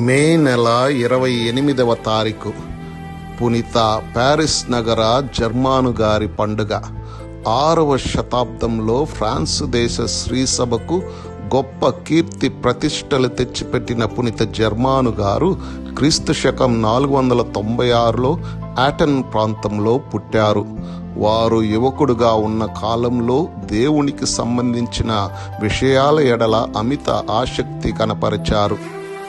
మే నెల 28వ తారీఖు పునీత పారిస్ నగర జర్మాను గారి పండుగ. 6వ శతాబ్దంలో ఫ్రాన్స్ దేశ శ్రీసభకు గొప్ప కీర్తి ప్రతిష్టలు తెచ్చిపెట్టిన పునీత జర్మాను గారు క్రీస్తు శకం 496లో ఆటన్ ప్రాంతంలో పుట్టారు. వారు యువకుడుగా ఉన్న కాలంలో దేవునికి సంబంధించిన విషయాల ఎడల అమిత ఆసక్తి కనపరిచారు.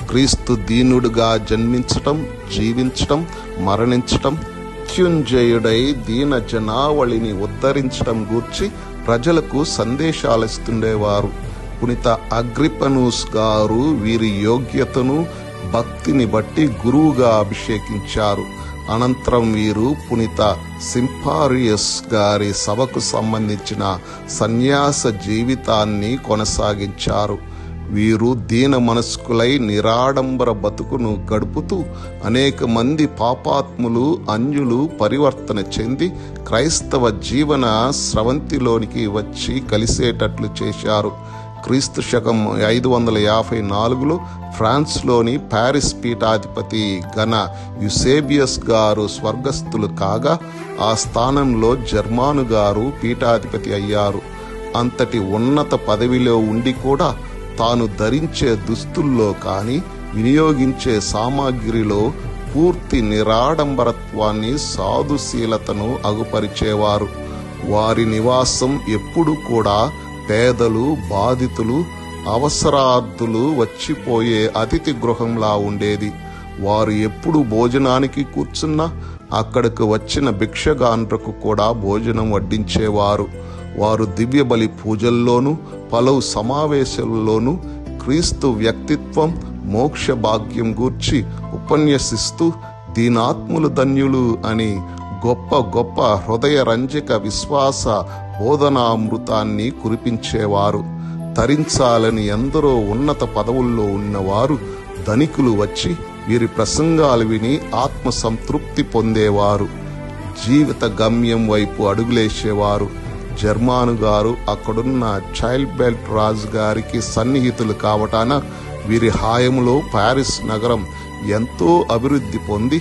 క్రీస్తు దీనుడుగా జన్మించటం, జీవించటం, మరణించటం, మృత్యుంజయుడై దీన జనావళిని ఉద్ధరించటం గూర్చి ప్రజలకు సందేశాలిస్తుండేవారు. పునీత అగ్రిపనూస్ గారు వీరి యోగ్యతను, భక్తిని బట్టి గురువుగా అభిషేకించారు. అనంతరం వీరు పునీత సింపారియస్ గారి సభకు సంబంధించిన సన్యాస జీవితాన్ని కొనసాగించారు. వీరు దీన మనస్కులై నిరాడంబర బతుకును గడుపుతూ అనేక మంది పాపాత్ములు, అన్యులు పరివర్తన చెంది క్రైస్తవ జీవన స్రవంతిలోనికి వచ్చి కలిసేటట్లు చేశారు. క్రీస్తు శకం 554లో ఫ్రాన్స్లోని పారిస్ పీఠాధిపతి గణ యుసేబియస్ గారు స్వర్గస్థులు కాగా ఆ స్థానంలో జర్మాను గారు పీఠాధిపతి అయ్యారు. అంతటి ఉన్నత పదవిలో ఉండి కూడా తాను ధరించే దుస్తుల్లో కానీ వినియోగించే సామాగ్రిలో పూర్తి నిరాడంబరత్వాన్ని, సాధుశీలతను అగుపరిచేవారు. వారి నివాసం ఎప్పుడు కూడా పేదలు, బాధితులు, అవసరార్థులు వచ్చిపోయే అతిథి గృహంలా ఉండేది. వారు ఎప్పుడు భోజనానికి కూర్చున్నా అక్కడికి వచ్చిన భిక్షగాండ్రకు కూడా భోజనం వడ్డించేవారు. వారు దివ్య బలి పూజల్లోనూ, పలువు సమావేశాల్లోనూ క్రీస్తు వ్యక్తిత్వం, మోక్ష భాగ్యం గూర్చి ఉపన్యసిస్తూ దీనాత్ములు ధన్యులు అని గొప్ప గొప్ప హృదయ రంజక విశ్వాస బోధనామృతాన్ని కురిపించేవారు. తరించాలని ఎందరో ఉన్నత పదవుల్లో ఉన్నవారు, ధనికులు వచ్చి వీరి ప్రసంగాలు విని ఆత్మ సంతృప్తి పొందేవారు. జీవిత గమ్యం వైపు అడుగులేసేవారు. జర్మాను గారు అక్కడున్న చైల్డ్ బెల్ట్ రాజు గారికి సన్నిహితులు కావటాన వీరి హాయంలో పారిస్ నగరం ఎంతో అభివృద్ధి పొంది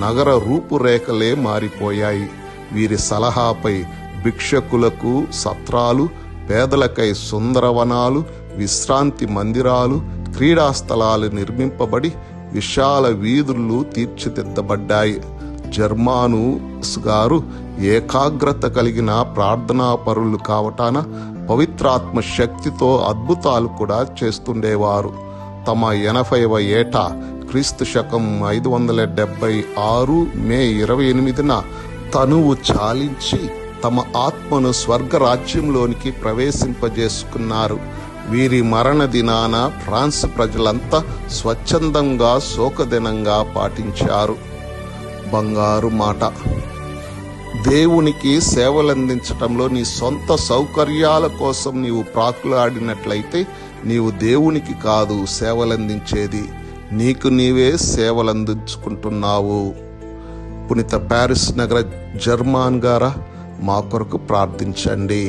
నగర రూపురేఖలే మారిపోయాయి. వీరి సలహాపై భిక్షకులకు సత్రాలు, పేదలకై సుందరవనాలు, విశ్రాంతి మందిరాలు, క్రీడా స్థలాలు నిర్మింపబడి విశాల వీధులు తీర్చిదిద్దబడ్డాయి. జర్మాను గారు ఏకాగ్రత కలిగిన ప్రార్థనాపరులు కావటాన పవిత్రాత్మ శక్తితో అద్భుతాలు కూడా చేస్తుండేవారు. తమ 80వ ఏట క్రీస్తు శకం 576 మే 28న తనువు చాలించి తమ ఆత్మను స్వర్గరాజ్యంలోనికి ప్రవేశింపజేసుకున్నారు. వీరి మరణ దినాన ఫ్రాన్స్ ప్రజలంతా స్వచ్ఛందంగా శోకదినంగా పాటించారు. బంగారు మాట. దేవునికి సేవలందించటంలో నీ సొంత సౌకర్యాల కోసం నీవు ప్రాకులాడినట్లయితే నీవు దేవునికి కాదు సేవలందించేది, నీకు నీవే సేవలందించుకుంటున్నావు. పునీత పారిస్ నగర జర్మాన్ గారా, మా కొరకు ప్రార్థించండి.